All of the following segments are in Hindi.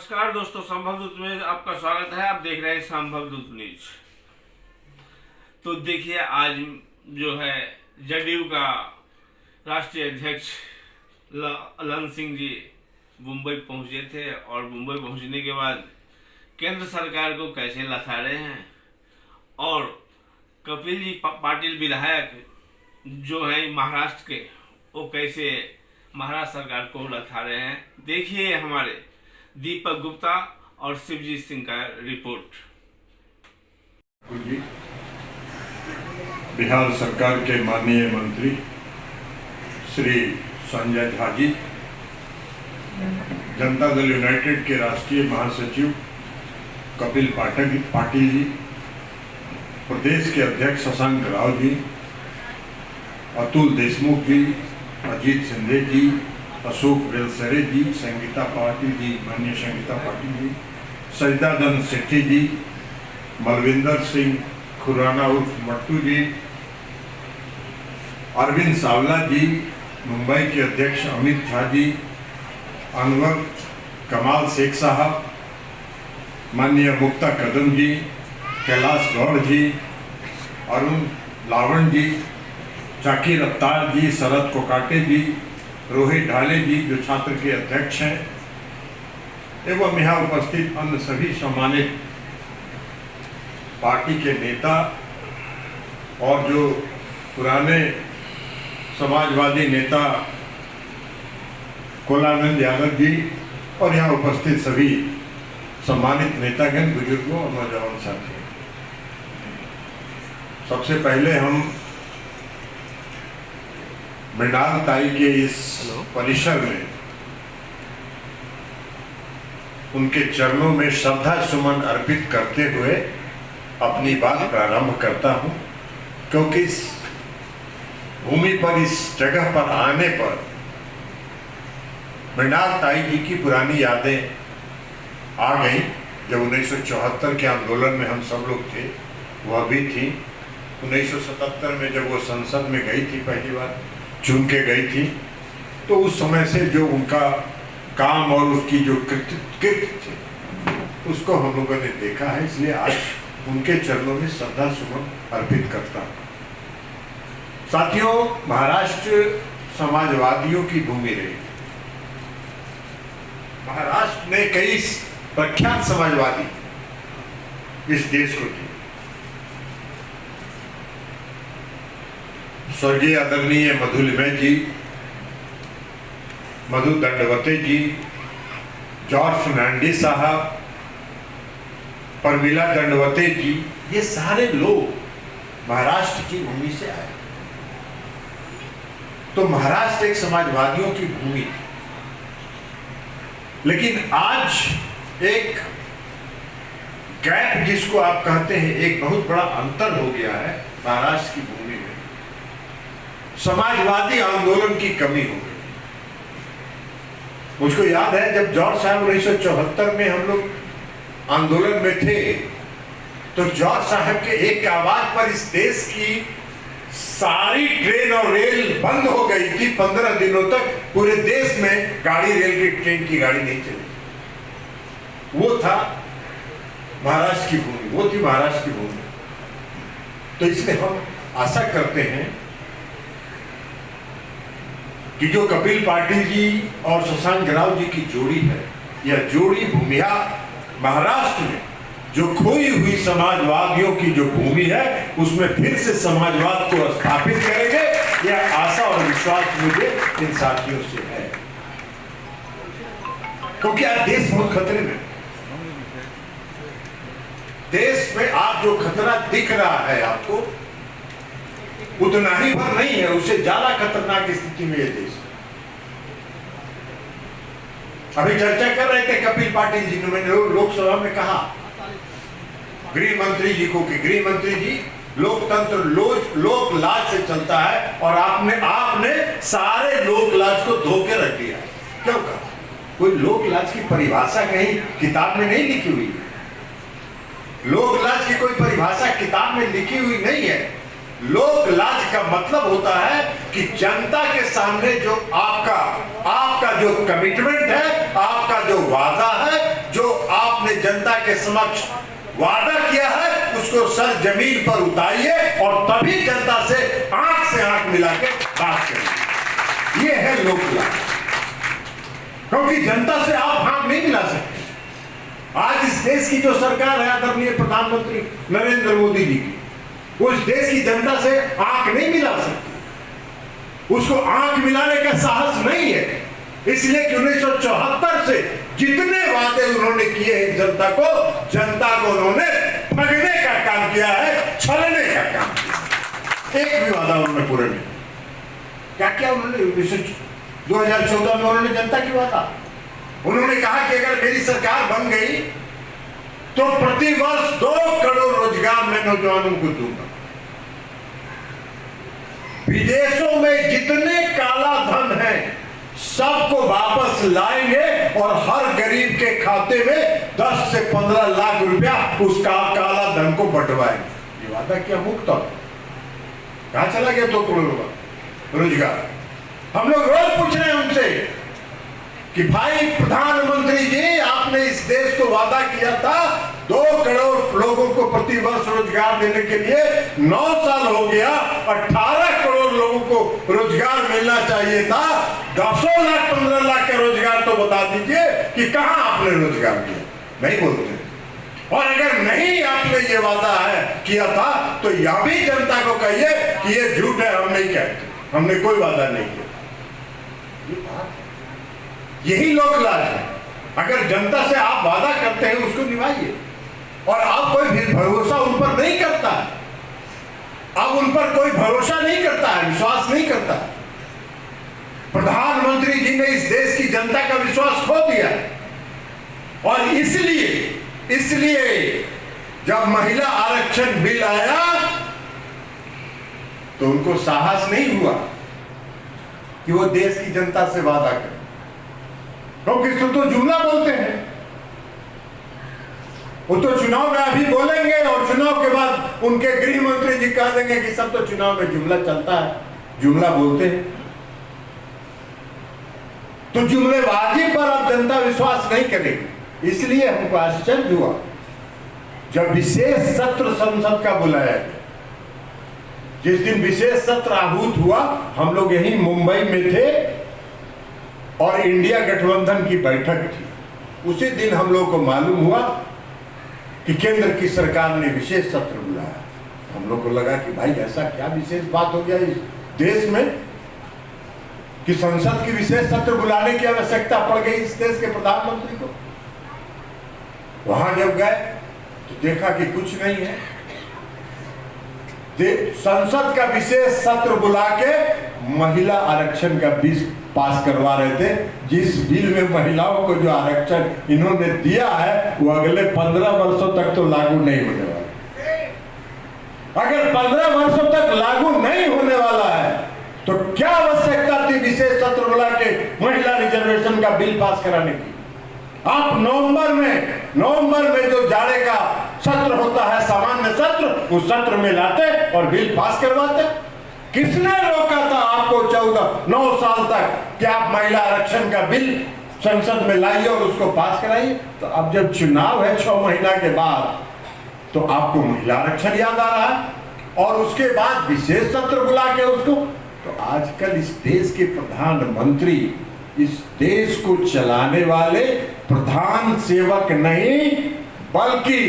नमस्कार दोस्तों, संभव दूत में आपका स्वागत है। आप देख रहे हैं संभव दूत न्यूज। तो देखिए, आज जो है जदयू का राष्ट्रीय अध्यक्ष ललन सिंह जी मुंबई पहुंचे थे और मुंबई पहुंचने के बाद केंद्र सरकार को कैसे लसाड़े हैं और कपिल जी पाटिल विधायक जो हैं महाराष्ट्र के, वो कैसे महाराष्ट्र सरकार को लसाड़े हैं। देखिए हमारे दीपक गुप्ता और शिवजीत सिंह का रिपोर्ट। जी, बिहार सरकार के माननीय मंत्री श्री संजय झा जी, जनता दल यूनाइटेड के राष्ट्रीय महासचिव कपिल पाटिल जी, प्रदेश के अध्यक्ष शशांक राव जी, अतुल देशमुख जी, अजीत सिंधे जी, अशोक वेलसरे जी, संगीता पाटिल जी, माननीय संगीता पाटिल जी, सजदानंद सेठी जी, मलविंदर सिंह खुराना उर्फ मट्टू जी, अरविंद सावला जी, मुंबई के अध्यक्ष अमित झा जी, अनवर कमाल शेख साहब, माननीय मुक्ता कदम जी, कैलाश गौड़ जी, अरुण लावण जी, जाकिर अत्तार जी, शरद कोकाटे जी, रोहित ढाले जी जो छात्र के अध्यक्ष हैं, एवं यहाँ उपस्थित अन्य सभी सम्मानित पार्टी के नेता और जो पुराने समाजवादी नेता कोलानंद यादव जी और यहाँ उपस्थित सभी सम्मानित नेतागण, बुजुर्गों और नौजवान साथी। सबसे पहले हम मृणाल ताई के इस परिसर में उनके चरणों में श्रद्धा सुमन अर्पित करते हुए अपनी बात प्रारंभ करता हूं, क्योंकि इस भूमि पर, इस जगह पर आने पर मृणाल ताई जी की पुरानी यादें आ गई। जब 1974 के आंदोलन में हम सब लोग थे, वह भी थी। 1977 में जब वो संसद में गई थी, पहली बार चुन के गई थी, तो उस समय से जो उनका काम और उसकी जो कृत्य थे उसको हम लोगों ने देखा है, इसलिए आज उनके चरणों में श्रद्धा सुमन अर्पित करता हूं। साथियों, महाराष्ट्र समाजवादियों की भूमि रही। महाराष्ट्र ने कई प्रख्यात समाजवादी इस देश को दिए। स्वर्गीय आदरणीय मधुलिमय जी, मधु दंडवते जी, जॉर्ज फर्नांडिस साहब, परमिला दंडवते जी, ये सारे लोग महाराष्ट्र की भूमि से आए। तो महाराष्ट्र एक समाजवादियों की भूमि थी, लेकिन आज एक गैप जिसको आप कहते हैं, एक बहुत बड़ा अंतर हो गया है महाराष्ट्र की भूमि में। समाजवादी आंदोलन की कमी हो गई। मुझको याद है जब जॉर्ज साहब 1974 में हम लोग आंदोलन में थे, तो जॉर्ज साहब के एक आवाज पर इस देश की सारी ट्रेन और रेल बंद हो गई थी। 15 दिनों तक पूरे देश में गाड़ी, रेल की, ट्रेन की गाड़ी नहीं चली। वो था महाराष्ट्र की भूमि, वो थी महाराष्ट्र की भूमि। तो इसलिए हम आशा करते हैं कि जो कपिल पाटिल जी और शशांक राव जी की जोड़ी है, यह जोड़ी भूमिया महाराष्ट्र में जो खोई हुई समाजवादियों की जो भूमि है, उसमें फिर से समाजवाद को स्थापित करेंगे। यह आशा और विश्वास मुझे इन साथियों से है, क्योंकि आज देश बहुत खतरे में। देश में आज जो खतरा दिख रहा है आपको, उतना ही भर नहीं है, उससे ज्यादा खतरनाक स्थिति में यह देश। अभी चर्चा कर रहे थे कपिल पाटिल जी ने, मैंने लोकसभा में कहा गृह मंत्री जी को कि गृह मंत्री जी, लोकतंत्र लोक लाज से चलता है और आपने सारे लोक लाज को धो के रख दिया। क्यों कहा? कोई लोक लाज की परिभाषा कहीं किताब में नहीं लिखी हुई है। लोक लाज की कोई परिभाषा किताब में लिखी हुई नहीं है। लोक लाज का मतलब होता है कि जनता के सामने जो आपका जो कमिटमेंट है, आपका जो वादा है, जो समक्ष वादा किया है उसको सर जमीन पर उतारिए और तभी जनता से आंख मिला के बात करिए। ये है लोकलाज, क्योंकि जनता से आप हाथ नहीं मिला सकते। आज इस देश की जो सरकार है आदरणीय प्रधानमंत्री नरेंद्र मोदी जी की, उस देश की जनता से आंख नहीं मिला सकती, उसको आंख मिलाने का साहस नहीं है, इसलिए कि 1974 से जितने वादे उन्होंने किए हैं जनता को उन्होंने ठगने का काम किया है, छलने का काम किया। एक भी वादा उन्होंने पूरा नहीं। क्या उन्होंने 2014 में उन्होंने जनता की वादा, उन्होंने कहा कि अगर मेरी सरकार बन गई तो प्रतिवर्ष 2 करोड़ रोजगार मैं नौजवानों को दूंगा। विदेशों में जितने काला धन है सबको वापस लाएंगे और हर गरीब के खाते में 10 से 15 लाख रुपया उसका काला धन को बंटवाएंगे। ये वादा क्या मुक्त हो? कहां चला गया 2 करोड़ रोजगार? हम लोग रोज पूछ रहे हैं उनसे कि भाई प्रधानमंत्री जी, आपने इस देश को वादा किया था 2 करोड़ लोगों को प्रति वर्ष रोजगार देने के लिए, 9 साल हो गया, 18 करोड़ लोगों को रोजगार मिलना चाहिए था। 10 लाख 15 लाख का रोजगार तो बता दीजिए कि कहां आपने रोजगार किया? नहीं बोलते। और अगर नहीं आपने ये वादा है किया था तो यह भी जनता को कहिए कि ये झूठ है, हम नहीं कहते, हमने कोई वादा नहीं किया। यही लोकलाज है। अगर जनता से आप वादा करते हैं उसको निभाइए, और आप कोई भी भरोसा उन पर नहीं करता है, आप उन पर कोई भरोसा नहीं करता है, विश्वास नहीं करता है। प्रधानमंत्री जी ने इस देश की जनता का विश्वास खो दिया, और इसलिए जब महिला आरक्षण बिल आया तो उनको साहस नहीं हुआ कि वो देश की जनता से वादा करे, क्योंकि तो जुमला बोलते हैं। वो तो चुनाव में अभी बोलेंगे और चुनाव के बाद उनके गृह मंत्री जी कह देंगे कि सब तो चुनाव में जुमला चलता है, जुमला बोलते हैं। तो जुमलेबाजी पर अब जनता विश्वास नहीं करेगी। इसलिए हमको आश्चर्य हुआ जब विशेष सत्र संसद का बुलाया गया। जिस दिन विशेष सत्र आहूत हुआ, हम लोग यही मुंबई में थे और इंडिया गठबंधन की बैठक थी। उसी दिन हम लोग को मालूम हुआ कि केंद्र की सरकार ने विशेष सत्र बुलाया। हम लोग को लगा कि भाई ऐसा क्या विशेष बात हो गया इस देश में कि संसद की विशेष सत्र बुलाने की आवश्यकता पड़ गई इस देश के प्रधानमंत्री को। वहां जब गए तो देखा कि कुछ नहीं है। संसद का विशेष सत्र बुला के महिला आरक्षण का बिल पास करवा रहे थे, जिस बिल में महिलाओं को जो आरक्षण इन्होंने दिया है वो अगले 15 वर्षों तक तो लागू नहीं होने वाला। अगर 15 वर्षों तक लागू नहीं होने वाला है तो क्या आवश्यकता थी विशेष सत्र बुला के महिला रिजर्वेशन का बिल पास कराने की? आप नवंबर में जो जाड़े का सत्र होता है, सामान्य सत्र, उस सत्र में लाते और बिल पास करवाते। किसने रोका था आपको 9 साल तक कि आप महिला आरक्षण का बिल संसद में लाइए और उसको पास कराइए? तो अब जब चुनाव है 6 महीना के बाद, तो आपको महिला आरक्षण याद आ रहा है और उसके बाद विशेष सत्र बुला के उसको। तो आजकल इस देश के प्रधानमंत्री, इस देश को चलाने वाले प्रधान सेवक नहीं बल्कि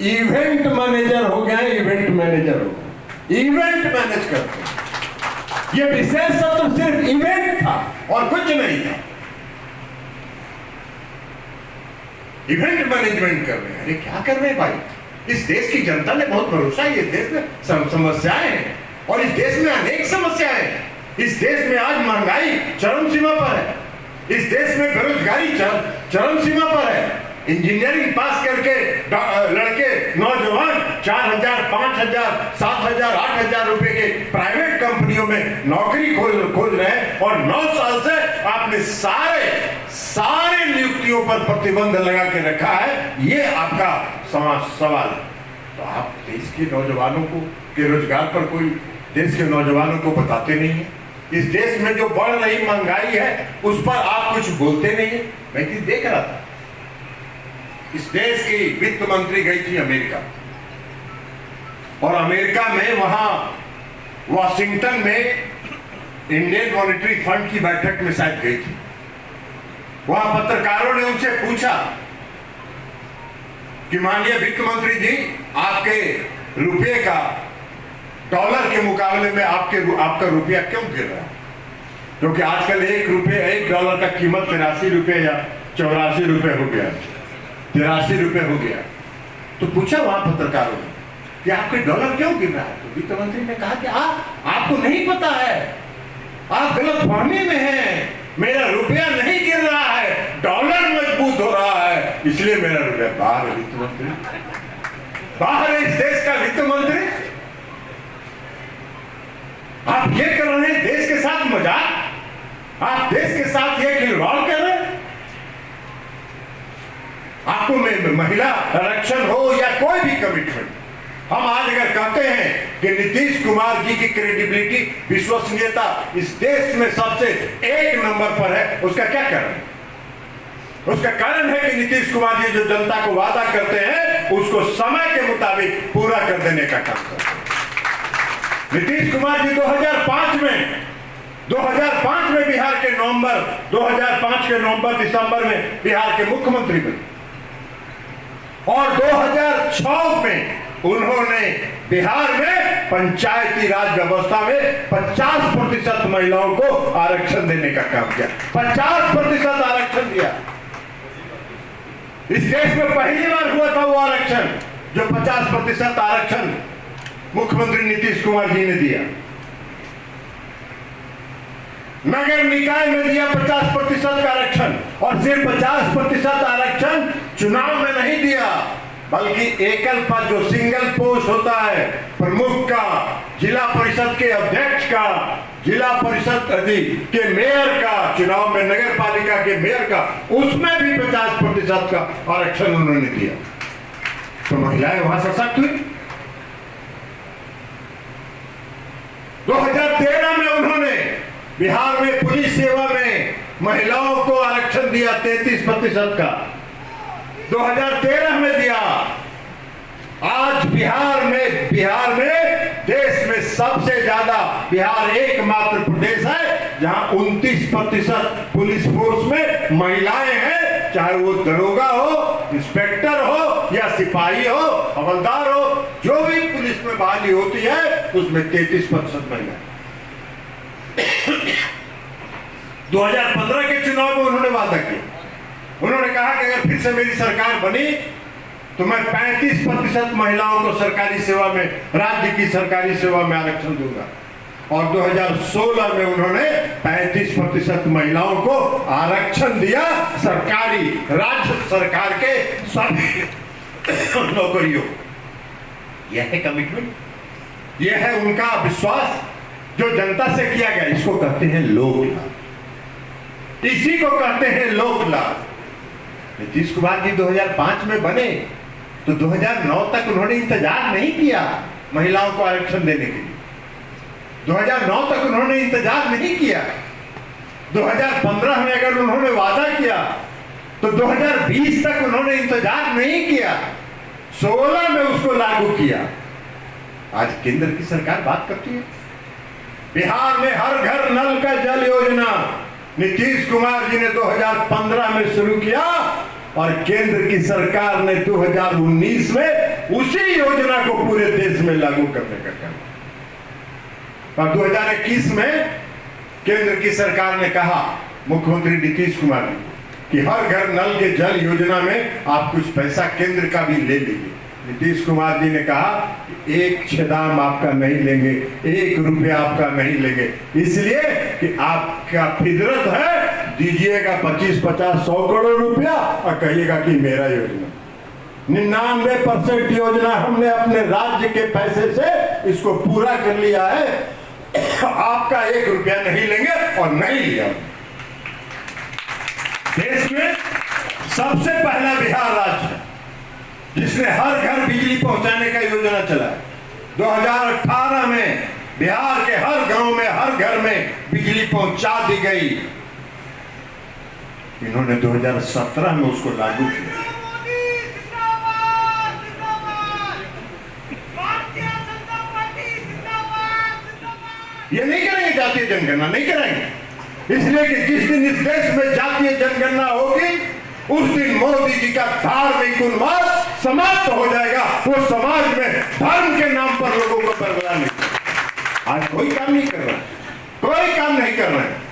इवेंट मैनेजर हो गए। इवेंट मैनेज करते हैं। ये विशेष सत्र सिर्फ इवेंट था और कुछ नहीं था। इवेंट मैनेजमेंट कर रहे हैं। अरे क्या कर रहे हैं भाई? इस देश की जनता ने बहुत भरोसा है। इस देश में समस्याएं हैं और इस देश में अनेक समस्याएं हैं। इस देश में आज महंगाई चरम सीमा पर है। इस देश में बेरोजगारी चरम सीमा पर है। इंजीनियरिंग पास करके लड़के नौजवान 4,000, 5,000, 7,000, 8,000 रुपए के प्राइवेट कंपनियों में नौकरी खोज रहे हैं और 9 साल से आपने सारे नियुक्तियों पर प्रतिबंध लगा के रखा है। ये आपका सवाल है। तो आप देश के नौजवानों को के रोजगार पर कोई देश के नौजवानों को बताते नहीं है। इस देश में जो बढ़ रही महंगाई है उस पर आप कुछ बोलते नहीं है। मैं देख रहा था इस देश की वित्त मंत्री गई थी अमेरिका, और अमेरिका में वहां वॉशिंगटन में इंडियन मॉनेटरी फंड की बैठक में शायद गई थी। वहां पत्रकारों ने उनसे पूछा कि माननीय वित्त मंत्री जी, आपके रुपये का डॉलर के मुकाबले में आपका रुपया क्यों गिर रहा है? क्योंकि आजकल एक डॉलर का कीमत 83 रुपये या 84 रुपये हो गया, 83 रुपये हो गया। तो पूछा वहां पत्रकारों ने कि आपके डॉलर क्यों गिर रहा है? तो वित्त मंत्री ने कहा कि आपको नहीं पता है, आप गलतफहमी में हैं, मेरा रुपया नहीं गिर रहा है, डॉलर मजबूत हो रहा है, इसलिए मेरा रुपया बाहर है। वित्त मंत्री बाहर है, इस देश का वित्त मंत्री। आप ये कर रहे हैं देश के साथ मजाक, आप देश के साथ ये खिलवाड़ कर रहे हैं। आपको महिला आरक्षण हो या कोई भी कमिटमेंट, हम आज अगर कहते हैं कि नीतीश कुमार जी की क्रेडिबिलिटी, विश्वसनीयता इस देश में सबसे 1 नंबर पर है, उसका क्या कारण है? उसका कारण है कि नीतीश कुमार जी जो जनता को वादा करते हैं उसको समय के मुताबिक पूरा कर देने का काम करते हैं। नीतीश कुमार जी 2005 में बिहार के 2005 के नवंबर दिसंबर में बिहार के मुख्यमंत्री बने, और 2006 में उन्होंने बिहार में पंचायती राज व्यवस्था में 50% महिलाओं को आरक्षण देने का काम किया। 50% आरक्षण दिया। इस देश में पहली बार हुआ था वो आरक्षण, जो 50% आरक्षण मुख्यमंत्री नीतीश कुमार जी ने दिया। नगर निकाय में दिया 50% का आरक्षण, और सिर्फ 50% आरक्षण चुनाव में नहीं दिया, बल्कि एकल पद जो सिंगल पोस्ट होता है, प्रमुख का, जिला परिषद के अध्यक्ष का, जिला परिषद के मेयर का, चुनाव में नगर पालिका के मेयर का, उसमें भी 50% का आरक्षण उन्होंने दिया। तो महिलाएं वहां सशक्त हुई। 2013 में उन्होंने बिहार में पुलिस सेवा में महिलाओं को आरक्षण दिया 33% का, 2013 में दिया। आज बिहार में देश में सबसे ज्यादा, बिहार एकमात्र प्रदेश है जहां 29% पुलिस फोर्स में महिलाएं हैं, चाहे वो दरोगा हो, इंस्पेक्टर हो या सिपाही हो, हवलदार हो, जो भी पुलिस में बहाली होती है उसमें 33% महिलाएं। 2015 के चुनाव में उन्होंने वादा किया, उन्होंने कहा कि अगर फिर से मेरी सरकार बनी तो मैं 35% महिलाओं को सरकारी सेवा में, राज्य की सरकारी सेवा में आरक्षण दूंगा। और 2016 में उन्होंने 35% महिलाओं को आरक्षण दिया सरकारी, राज्य सरकार के सभी नौकरियों। यह है कमिटमेंट, यह है उनका विश्वास जो जनता से किया गया। इसको कहते हैं लोकलाभ, इसी को कहते हैं लोकलाभ। नीतीश कुमार जी 2005 में बने तो 2009 तक उन्होंने इंतजार नहीं किया महिलाओं को आरक्षण देने के लिए। 2009 तक उन्होंने इंतजार नहीं किया। 2015 में अगर उन्होंने वादा किया तो 2020 तक उन्होंने इंतजार नहीं किया, 16 में उसको लागू किया। आज केंद्र की सरकार बात करती है। बिहार में हर घर नल का जल योजना नीतीश कुमार जी ने 2015 में शुरू किया, और केंद्र की सरकार ने 2019 में उसी योजना को पूरे देश में लागू करने का काम। और 2021 में केंद्र की सरकार ने कहा, मुख्यमंत्री नीतीश कुमार जी, कि हर घर नल के जल योजना में आप कुछ पैसा केंद्र का भी ले लीजिए। नीतीश कुमार जी ने कहा, एक छेदाम आपका नहीं लेंगे, 1 रुपया आपका नहीं लेंगे, इसलिए कि आपका फितरत है, दीजिएगा 25, 50, 100 करोड़ रुपया और कहिएगा कि मेरा योजना। 99% योजना हमने अपने राज्य के पैसे से इसको पूरा कर लिया है, आपका 1 रुपया नहीं लेंगे, और नहीं लिया। देश में सबसे पहला बिहार राज्य है जिसने हर घर बिजली पहुंचाने का योजना चलाया। 2018 में बिहार के हर गांव में, हर घर में बिजली पहुंचा दी गई। इन्होंने 2017 में उसको लागू किया। ये नहीं करेंगे जातीय जनगणना, नहीं कराएंगे। इसलिए कि जिस दिन इस देश में जातीय जनगणना होगी उस दिन मोदी जी का धार्मिक उन्माद समाप्त हो जाएगा। वो समाज में धर्म के नाम पर लोगों को बरगला नहीं। आज कोई काम नहीं कर रहा है, कोई काम नहीं कर रहे हैं।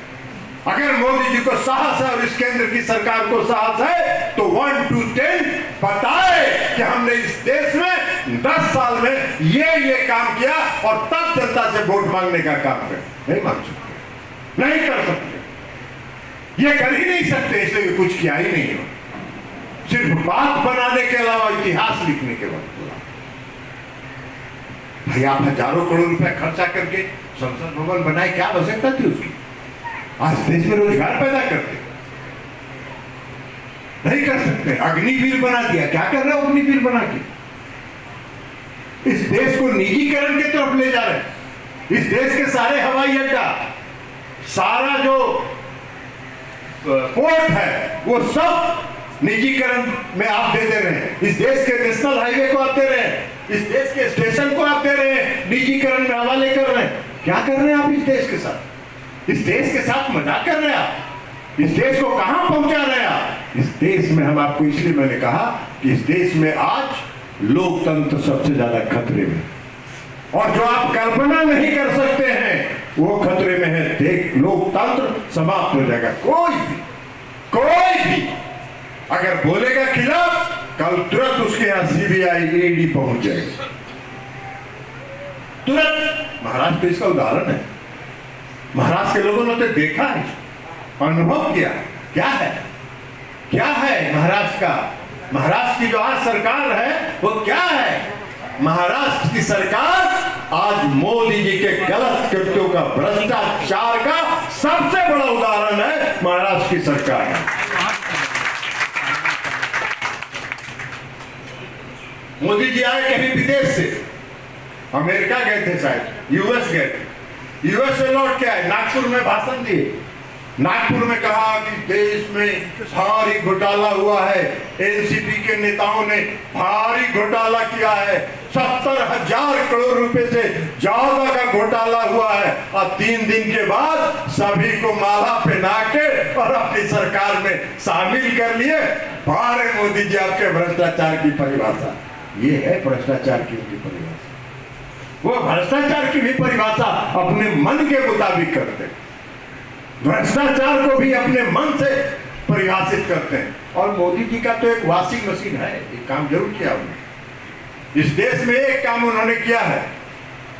अगर मोदी जी को साहस है और इस केंद्र की सरकार को साहस है तो 1 to 10 बताए कि हमने इस देश में 10 साल में ये काम किया और तब जनता से वोट मांगने का काम करें। नहीं मांग सकते, नहीं कर सकते, ये कर ही नहीं सकते, इसलिए कुछ किया ही नहीं हो। सिर्फ बात बनाने के अलावा इतिहास लिखने के बाद भाई आप हजारों करोड़ रुपए खर्चा करके संसद भवन बनाए, क्या आवश्यकता थी उसकी? आज देश में रोजगार पैदा करते नहीं कर सकते। अग्निवीर बना दिया, क्या कर रहे हो अग्निवीर बना के? इस देश को निजीकरण की तरफ ले जा रहे हैं। इस देश के सारे हवाई अड्डा, सारा जो पोर्ट है वो सब निजीकरण में आप दे रहे हैं। इस देश के नेशनल हाईवे को आप दे रहे हैं, इस देश के स्टेशन को आप दे रहे हैं, निजीकरण में हवाले कर रहे हैं। क्या कर रहे हैं आप इस देश के साथ? इस देश के साथ मजाक कर रहे हैं आप। इस देश को कहां पहुंचा रहे हैं आप? इस देश में हम आपको, इसलिए मैंने कहा कि इस देश में आज लोकतंत्र सबसे ज्यादा खतरे में, और जो आप कल्पना नहीं कर सकते हैं वो खतरे में है। देख, लोकतंत्र समाप्त हो जाएगा। कोई भी अगर बोलेगा खिलाफ, कल तुरंत उसके यहां सीबीआई ईडी पहुंच जाएगी, तुरंत। महाराष्ट्र इसका उदाहरण है। महाराष्ट्र के लोगों ने तो देखा है, अनुभव किया। क्या है महाराष्ट्र का? महाराष्ट्र की जो आज सरकार है वो क्या है? महाराष्ट्र की सरकार आज मोदी जी के गलत कृत्यों का, भ्रष्टाचार का सबसे बड़ा उदाहरण है। महाराष्ट्र की सरकार मोदी जी आए कहीं विदेश से, अमेरिका गए थे शायद, यूएस गए थे, यूएस से लौट के आए, नागपुर में भाषण दिए। नागपुर में कहा कि देश में भारी घोटाला हुआ है, एनसीपी के नेताओं ने भारी घोटाला किया है, 70,000 करोड़ रुपए से ज्यादा का घोटाला हुआ है। और 3 दिन के बाद सभी को माला पहना के और अपनी सरकार में शामिल कर लिए। भारे मोदी जी आपके भ्रष्टाचार की परिभाषा ये है, भ्रष्टाचार की उनकी परिभाषा। वो भ्रष्टाचार की भी परिभाषा अपने मन के मुताबिक करते हैं, भ्रष्टाचार को भी अपने मन से परिभाषित करते हैं। और मोदी जी का तो एक वॉशिंग मशीन है, एक काम जरूर किया उन्होंने इस देश में। एक काम उन्होंने किया है,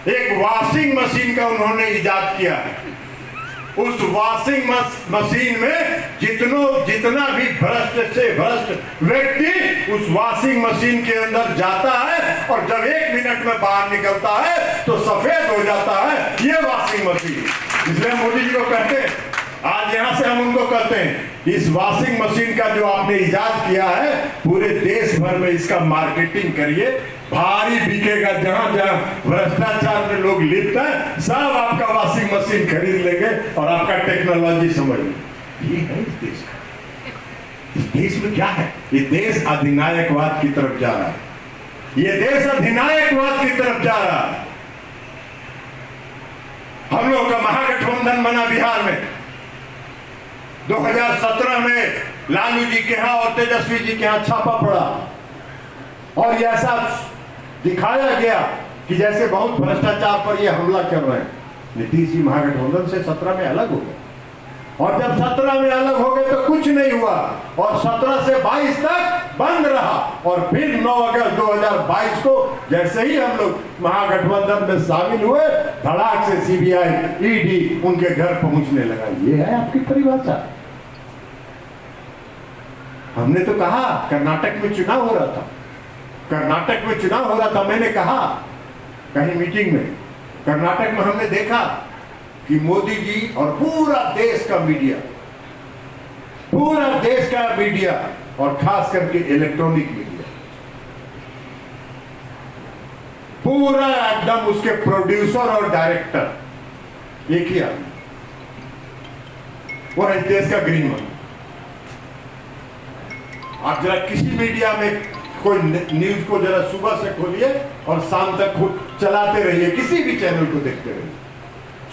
एक वॉशिंग मशीन का उन्होंने इजाद किया है। उस वॉशिंग मशीन में जितना भी भ्रष्ट से भ्रष्ट व्यक्ति उस वॉशिंग मशीन के अंदर जाता है और जब 1 मिनट में बाहर निकलता है तो सफेद हो जाता है। ये वॉशिंग मशीन, इसलिए मोदी जी को कहते हैं, आज यहां से हम उनको कहते हैं, इस वॉशिंग मशीन का जो आपने इजाद किया है पूरे देश भर में इसका मार्केटिंग करिए, भारी बिकेगा। जहां जहां भ्रष्टाचार में लोग लिप्त हैं सब आपका वॉशिंग मशीन खरीद लेंगे और आपका टेक्नोलॉजी समझ लेंगे। ये है इस देश का। इस देश में क्या है? ये देश अधिनायकवाद की तरफ जा रहा है, ये देश अधिनायकवाद की तरफ जा रहा है। हम लोग का महागठबंधन बना बिहार में 2017 में, लालू जी के यहां और तेजस्वी जी के यहां छापा पड़ा और ये ऐसा दिखाया गया कि जैसे बहुत भ्रष्टाचार पर ये हमला कर रहे हैं। नीतीश जी महागठबंधन से 17 में अलग हो गए, और जब 17 में अलग हो गए तो कुछ नहीं हुआ, और 17 से 22 तक बंद रहा। और फिर 9 अगस्त 2022 को जैसे ही हम लोग महागठबंधन में शामिल हुए, धड़ाक से सीबीआई ईडी उनके घर पहुंचने लगा। ये है आपकी परिभाषा। हमने तो कहा, कर्नाटक में चुनाव हो रहा था, कर्नाटक में चुनाव हो रहा था, मैंने कहा कहीं मीटिंग में, कर्नाटक में हमने देखा कि मोदी जी और पूरा देश का मीडिया, पूरा देश का मीडिया और खास करके इलेक्ट्रॉनिक मीडिया, पूरा एकदम उसके प्रोड्यूसर और डायरेक्टर एक ही आदमी, वो है देश का गृहमंत्री। आप जरा किसी मीडिया में कोई न्यूज को जरा सुबह से खोलिए और शाम तक चलाते रहिए, किसी भी चैनल को देखते रहिए,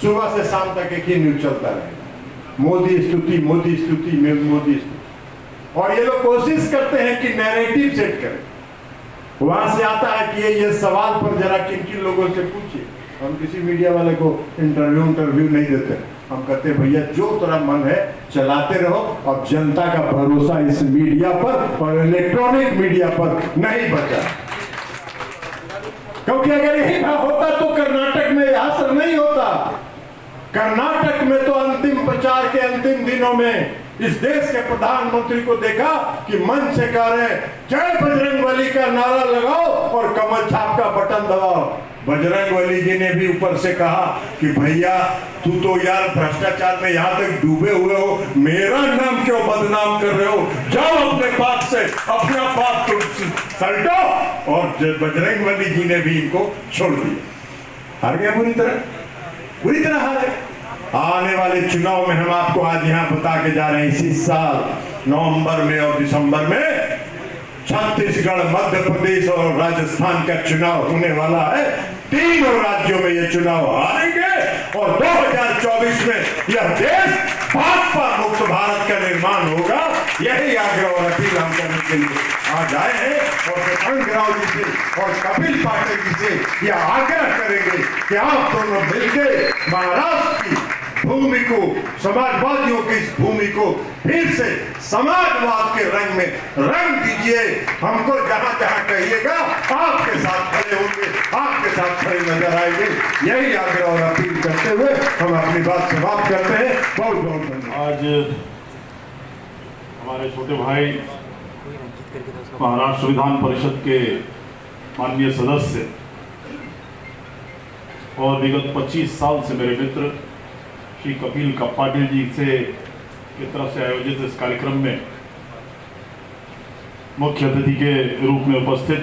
सुबह से शाम तक एक ही न्यूज चलता रहेगा, मोदी स्तुति, मोदी स्तुति, मोदी स्तुति। और ये लोग कोशिश करते हैं कि नैरेटिव सेट करें। वहां से आता है कि ये सवाल पर जरा किन किन लोगों से पूछिए। हम किसी मीडिया वाले को इंटरव्यू नहीं देते। हम कहते हैं भैया जो तेरा मन है चलाते रहो, और जनता का भरोसा इस मीडिया पर और इलेक्ट्रॉनिक मीडिया पर नहीं बचा। क्योंकि अगर यही ना होता तो कर्नाटक में यह असर नहीं होता। कर्नाटक में तो अंतिम प्रचार के अंतिम दिनों में इस देश के प्रधानमंत्री को देखा कि मंच से कह रहे जय बजरंगबली का नारा लगाओ और कमल छाप का बटन दबाओ। बजरंगबली जी ने भी ऊपर से कहा कि भैया तू तो यार भ्रष्टाचार में यहाँ तक डूबे हुए हो, मेरा नाम क्यों बदनाम कर रहे हो, जाओ अपने पाप से अपना पाप सल्टो। और बजरंगबली जी ने भी इनको छोड़ दिया। हार गया बुरी तरह हार गया। आने वाले चुनाव में हम आपको आज यहाँ बता के जा रहे हैं, इसी साल नवंबर में और दिसंबर में छत्तीसगढ़, मध्य प्रदेश और राजस्थान का चुनाव होने वाला है। तीनों राज्यों में ये चुनाव हारेंगे और 2024 में यह देश भाजपा मुक्त भारत का निर्माण होगा। यही आग्रह और अपील हम करने के लिए आज आए हैं और शशांक राव जी से और कपिल पाटिल जी से यह आग्रह करेंगे कि आप दोनों मिलकर महाराष्ट्र की भूमि को, समाजवादियों की इस भूमि को फिर से समाजवाद के रंग में रंग दीजिए। हमको जहां जहां कहिएगा आपके साथ खड़े होंगे, आपके साथ खड़े नजर आएंगे। यही आग्रह और अपील करते हुए हम अपनी बात समाप्त करते हैं। बहुत बहुत धन्यवाद। आज हमारे छोटे भाई महाराष्ट्र विधान परिषद के माननीय सदस्य और विगत 25 साल से मेरे मित्र श्री कपिल पाटिल जी से की तरफ से आयोजित इस कार्यक्रम में मुख्य अतिथि के रूप में उपस्थित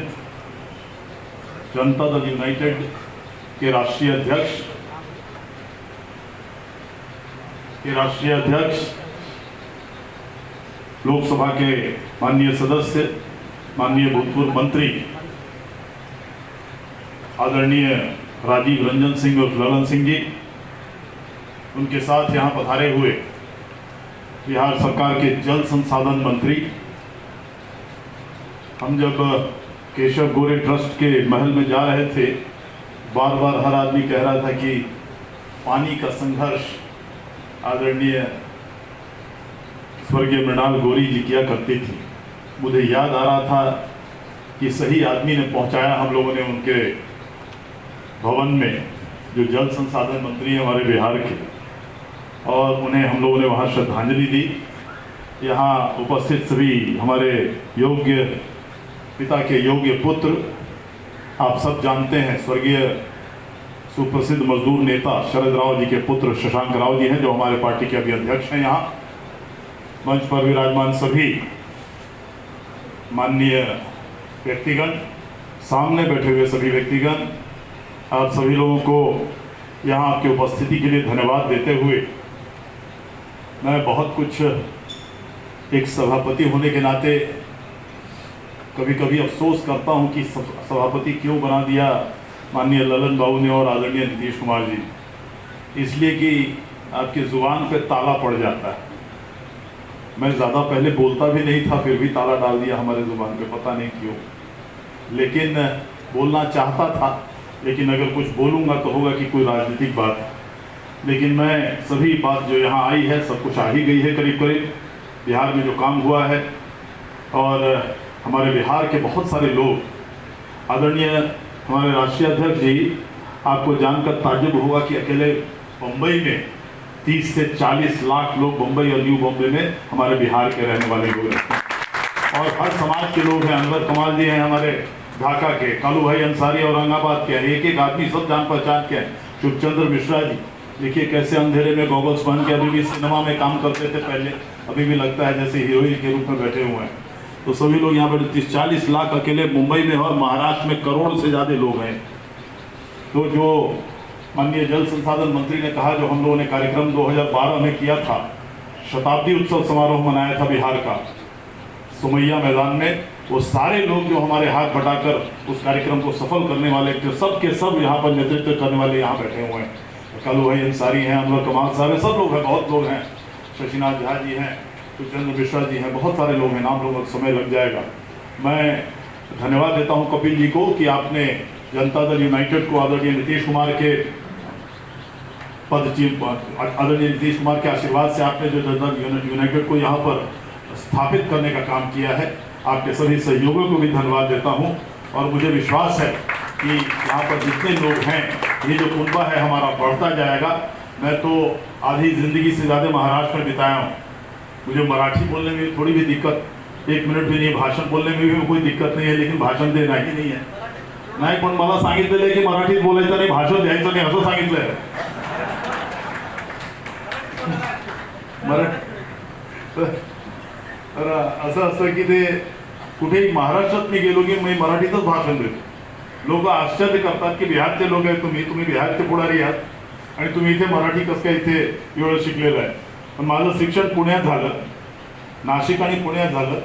जनता दल यूनाइटेड के राष्ट्रीय अध्यक्ष लोकसभा के माननीय सदस्य, माननीय भूतपूर्व मंत्री आदरणीय राजीव रंजन सिंह और ललन सिंह जी, उनके साथ यहाँ पधारे हुए बिहार सरकार के जल संसाधन मंत्री। हम जब केशव गोरे ट्रस्ट के महल में जा रहे थे, बार बार हर आदमी कह रहा था कि पानी का संघर्ष आदरणीय स्वर्गीय मृणाल गौरी जी किया करती थी। मुझे याद आ रहा था कि सही आदमी ने पहुंचाया हम लोगों ने उनके भवन में, जो जल संसाधन मंत्री हैं हमारे बिहार के, और उन्हें हम लोगों ने वहाँ श्रद्धांजलि दी। यहाँ उपस्थित सभी हमारे योग्य पिता के योग्य पुत्र, आप सब जानते हैं स्वर्गीय सुप्रसिद्ध मजदूर नेता शरद राव जी के पुत्र शशांक राव जी हैं, जो हमारे पार्टी के अभी अध्यक्ष हैं। यहाँ मंच पर विराजमान सभी माननीय व्यक्तिगण, सामने बैठे हुए सभी व्यक्तिगण, आप सभी लोगों को यहाँ आपकी उपस्थिति के लिए धन्यवाद देते हुए मैं बहुत कुछ एक सभापति होने के नाते कभी कभी अफसोस करता हूँ कि सभापति क्यों बना दिया माननीय ललन बाबू ने और आदरणीय नीतीश कुमार जी, इसलिए कि आपकी ज़ुबान पे ताला पड़ जाता है। मैं ज़्यादा पहले बोलता भी नहीं था, फिर भी ताला डाल दिया हमारे ज़ुबान पे, पता नहीं क्यों। लेकिन बोलना चाहता था, लेकिन अगर कुछ बोलूँगा तो होगा कि कोई राजनीतिक बात है। लेकिन मैं सभी बात जो यहाँ आई है सब कुछ आ ही गई है करीब करीब, बिहार में जो काम हुआ है। और हमारे बिहार के बहुत सारे लोग, आदरणीय हमारे राष्ट्रीय अध्यक्ष जी, आपको जानकर ताज्जुब होगा कि अकेले मुंबई में 30 से 40 लाख लोग मुंबई और न्यू बॉम्बे में हमारे बिहार के रहने वाले लोग रहते हैं। और हर समाज के लोग हैं। अनवर कमाल जी हैं हमारे ढाका के, कालू भाई अंसारी औरंगाबाद के हैं, एक एक आदमी सब जान पहचान के हैं। शुभचंद्र मिश्रा जी, देखिए कैसे अंधेरे में गॉगल्स पहन के अभी भी सिनेमा में काम करते थे पहले, अभी भी लगता है जैसे हीरोइन के रूप में बैठे हुए हैं। तो सभी लोग यहाँ पर 30-40 लाख अकेले मुंबई में और महाराष्ट्र में करोड़ से ज़्यादा लोग हैं। तो जो माननीय जल संसाधन मंत्री ने कहा, जो हम लोगों ने कार्यक्रम 2012 में किया था, शताब्दी उत्सव समारोह मनाया था बिहार का सुमैया मैदान में, वो सारे लोग जो हमारे हाथ बटाकर उस कार्यक्रम को सफल करने वाले थे, सब के सब यहाँ पर नेतृत्व करने वाले यहाँ बैठे हुए हैं। कालू भाई अंसारी हैं, अनवर कमाल साहब हैं, सब लोग हैं, बहुत लोग हैं, शशिनाथ झा जी हैं, सुचंद्र मिश्रा जी हैं, बहुत सारे लोग हैं, नाम लोगों का समय लग जाएगा। मैं धन्यवाद देता हूं कपिल जी को कि आपने जनता दल यूनाइटेड को आदरणीय नीतीश कुमार के आदरणीय नीतीश कुमार के आशीर्वाद से आपने जो जनता दल यूनाइटेड को यहाँ पर स्थापित करने का काम किया है। आपके सभी सहयोगियों को भी धन्यवाद देता हूँ और मुझे विश्वास है कि यहाँ पर जितने लोग हैं, ये जो कुनबा है हमारा बढ़ता जाएगा। मैं तो आधी ज़िंदगी से ज़्यादा महाराष्ट्र में बिताया हूँ, मुझे मराठी बोलने में थोड़ी भी दिक्कत, 1 मिनट भी नहीं, भाषण बोलने में भी कोई दिक्कत नहीं है, लेकिन भाषण देना ही नहीं है। नाही पण मला सांगितलेलं की मराठीत बोलायचं नाही, भाषण द्यायचं नाही असं सांगितलंय। तर असं असतं की ते कुठेही महाराष्ट्रात मी गेलो की मी मराठीतच भाषण देतो। लोक आश्चर्य करतात की बिहारचे लोक आहेत तुम्ही बिहारचे पुढारी आहात आणि तुम्ही इथे मराठी कसं काय इथे एवढं शिकलेलं आहे। पण माझं शिक्षण पुण्यात झालं, नाशिक आणि पुण्यात झालं।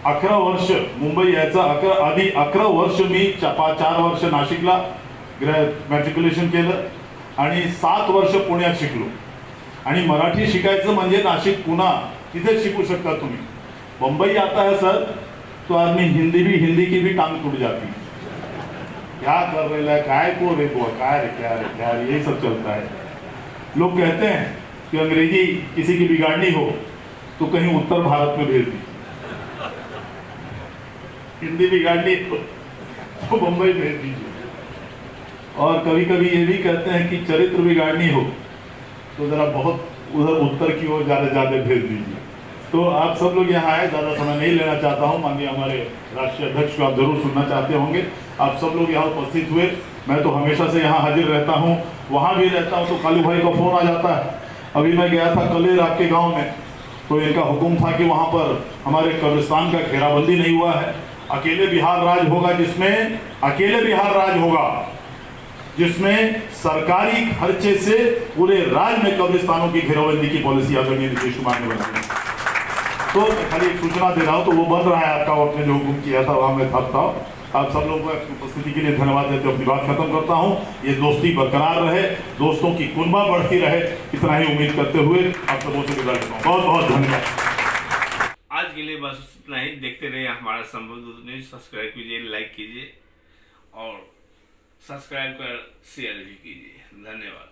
11 वर्ष मुंबई यायचं, आधी 11 वर्ष मी 4 वर्ष नाशिकला मॅट्रिक्युलेशन केलं आणि 7 वर्ष पुण्यात शिकलो। आणि मराठी शिकायचं म्हणजे नाशिक पुणा तिथे शिकू शकता तुम्ही। मुंबई आता है सर तो आदमी हिंदी की भी टांग टूट जाती है। क्या कर रहे है, काय को रे वो, क्या रे यही सब चलता है। लोग कहते हैं कि अंग्रेजी किसी की बिगाड़नी हो तो कहीं उत्तर भारत में भेज दी, हिंदी बिगाड़नी हो तो मुंबई भेज दीजिए। और कभी कभी ये भी कहते हैं कि चरित्र बिगाड़नी हो तो जरा बहुत उधर उत्तर की ओर ज्यादा भेज दीजिए। तो आप सब लोग यहाँ आए, ज़्यादा समय नहीं लेना चाहता हूँ। माननीय हमारे राष्ट्रीय अध्यक्ष को आप जरूर सुनना चाहते होंगे। आप सब लोग यहाँ उपस्थित हुए, मैं तो हमेशा से यहाँ हाजिर रहता हूँ, वहाँ भी रहता हूँ तो कालू भाई का फ़ोन आ जाता है। अभी मैं गया था कलेर आपके गाँव में, तो इनका हुक्म था कि वहाँ पर हमारे कब्रिस्तान का घेराबंदी नहीं हुआ है। अकेले बिहार राज होगा जिसमें सरकारी खर्चे से पूरे राज्य में कब्रिस्तानों की घेराबंदी की पॉलिसी आदरणीय नीतीश कुमार ने बनाई। तो खाली एक सूचना दे रहा हूँ, तो वो बन रहा है आपका, आपने जो हुक्म किया था वहाँ मैं था। आप सब लोगों को उपस्थिति के लिए धन्यवाद देते अपनी बात खत्म करता हूँ। ये दोस्ती बरकरार रहे, दोस्तों की कुनबा बढ़ती रहे, इतना ही उम्मीद करते हुए आप सबों से विदा लेता हूँ। बहुत बहुत धन्यवाद। आज के लिए बस इतना ही। देखते रहिए हमारा संभव न्यूज। सब्सक्राइब कीजिए, लाइक कीजिए और सब्सक्राइब कर शेयर भी कीजिए। धन्यवाद।